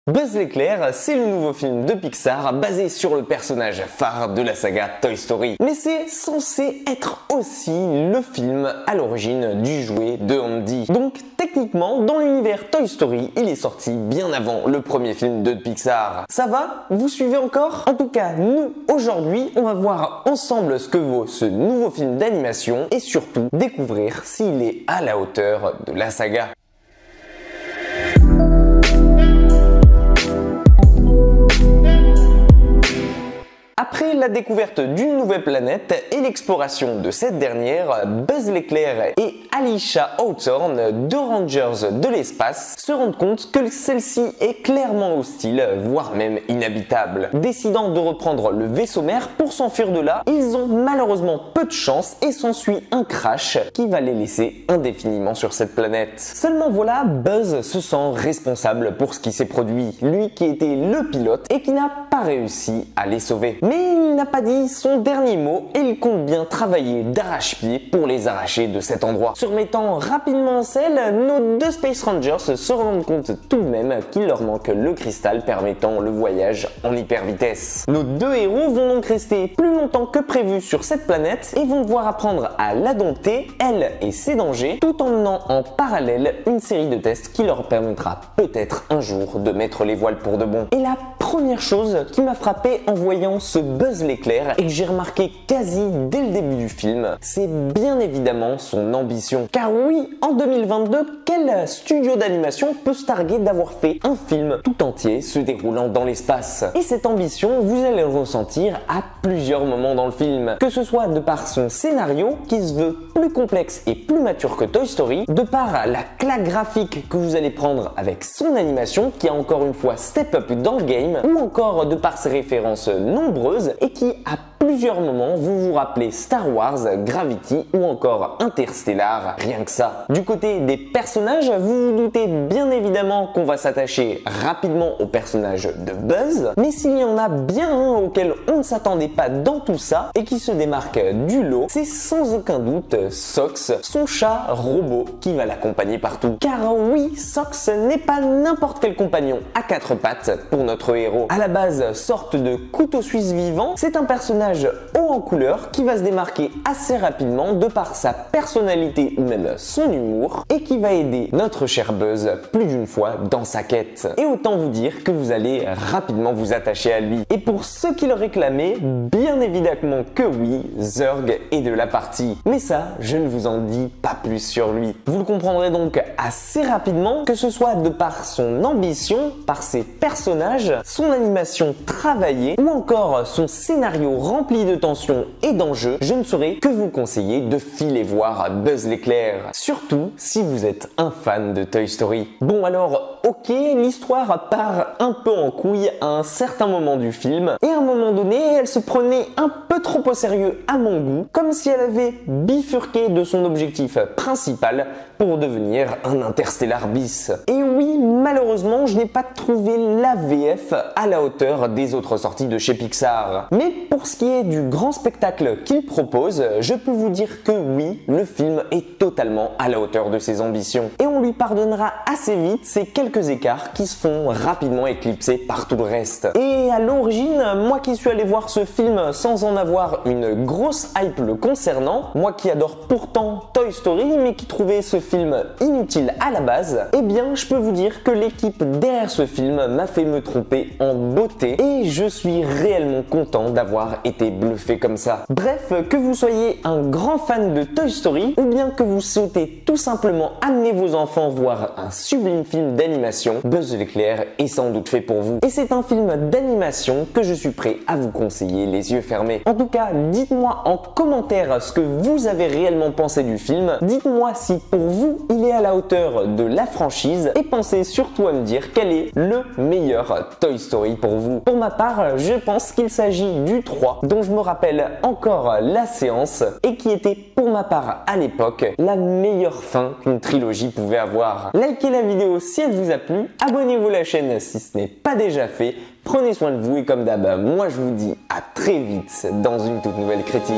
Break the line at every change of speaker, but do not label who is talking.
Buzz l'éclair, c'est le nouveau film de Pixar basé sur le personnage phare de la saga Toy Story. Mais c'est censé être aussi le film à l'origine du jouet de Andy. Donc techniquement, dans l'univers Toy Story, il est sorti bien avant le premier film de Pixar. Ça va? Vous suivez encore? En tout cas, nous, aujourd'hui, on va voir ensemble ce que vaut ce nouveau film d'animation et surtout découvrir s'il est à la hauteur de la saga. Après la découverte d'une nouvelle planète et l'exploration de cette dernière, Buzz l'éclair et Alisha Hawthorne, deux rangers de l'espace, se rendent compte que celle-ci est clairement hostile, voire même inhabitable. Décidant de reprendre le vaisseau mère pour s'enfuir de là, ils ont malheureusement peu de chance et s'ensuit un crash qui va les laisser indéfiniment sur cette planète. Seulement voilà, Buzz se sent responsable pour ce qui s'est produit, lui qui était le pilote et qui n'a pas réussi à les sauver. Mais il n'a pas dit son dernier mot et il compte bien travailler d'arrache-pied pour les arracher de cet endroit. Se remettant rapidement en selle, nos deux Space Rangers se rendent compte tout de même qu'il leur manque le cristal permettant le voyage en hyper vitesse. Nos deux héros vont donc rester plus longtemps que prévu sur cette planète et vont devoir apprendre à la dompter, elle et ses dangers, tout en menant en parallèle une série de tests qui leur permettra peut-être un jour de mettre les voiles pour de bon. Et la première chose qui m'a frappé en voyant ce Buzz l'éclair et que j'ai remarqué quasi dès le début du film, c'est bien évidemment son ambition. Car oui, en 2022, quel studio d'animation peut se targuer d'avoir fait un film tout entier se déroulant dans l'espace? Et cette ambition, vous allez le ressentir à plusieurs moments dans le film. Que ce soit de par son scénario, qui se veut plus complexe et plus mature que Toy Story, de par la claque graphique que vous allez prendre avec son animation, qui a encore une fois step up dans le game, ou encore de par ses références nombreuses et qui à plusieurs moments vous vous rappelez Star Wars, Gravity ou encore Interstellar, rien que ça. Du côté des personnages, vous vous doutez bien évidemment qu'on va s'attacher rapidement au personnage de Buzz, mais s'il y en a bien un auquel on ne s'attendait pas dans tout ça et qui se démarque du lot, c'est sans aucun doute Sox, son chat robot qui va l'accompagner partout. Car oui, Sox n'est pas n'importe quel compagnon à quatre pattes pour notre héros. À la base, sorte de couteau suisse vivant, c'est un personnage haut en couleur qui va se démarquer assez rapidement de par sa personnalité ou même son humour et qui va aider notre cher Buzz plus d'une fois dans sa quête. Et autant vous dire que vous allez rapidement vous attacher à lui. Et pour ceux qui le réclamaient, bien évidemment que oui, Zurg est de la partie. Mais ça, je ne vous en dis pas plus sur lui. Vous le comprendrez donc assez rapidement, que ce soit de par son ambition, par ses personnages, son animation travaillée ou encore son scénario rempli de tension et d'enjeux, je ne saurais que vous conseiller de filer voir Buzz l'éclair. Surtout si vous êtes un fan de Toy Story. Bon alors, ok, l'histoire part un peu en couille à un certain moment du film et à un moment donné, elle se prenait un peu trop au sérieux à mon goût, comme si elle avait bifurqué de son objectif principal pour devenir un Interstellar bis. Et oui, malheureusement, je n'ai pas trouvé la VF à la hauteur des autres sorties de chez Pixar. Mais pour ce qui est du grand spectacle qu'il propose, je peux vous dire que oui, le film est totalement à la hauteur de ses ambitions. Et on lui pardonnera assez vite ces quelques écarts qui se font rapidement éclipser par tout le reste. Et à l'origine, moi qui suis allé voir ce film sans en avoir une grosse hype le concernant, moi qui adore pourtant Toy Story mais qui trouvait ce film inutile à la base, eh bien je peux vous dire que l'équipe derrière ce film m'a fait me tromper en beauté et je suis réellement content d'avoir été bluffé comme ça. Bref, que vous soyez un grand fan de Toy Story ou bien que vous souhaitez tout simplement amener vos enfants voir un sublime film d'animation, Buzz l'éclair est sans doute fait pour vous. Et c'est un film d'animation que je suis prêt à vous conseiller les yeux fermés. En tout cas, dites-moi en commentaire ce que vous avez réellement pensé du film. Dites-moi si pour vous il est à la hauteur de la franchise et pensez surtout à me dire quel est le meilleur Toy Story pour vous. Pour ma part, je pense qu'il s'agit du 3 dont je me rappelle encore la séance et qui était pour ma part à l'époque la meilleure fin qu'une trilogie pouvait avoir. Likez la vidéo si elle vous a plu, abonnez-vous à la chaîne si ce n'est pas déjà fait, prenez soin de vous et comme d'hab, moi je vous dis à très vite dans une toute nouvelle critique.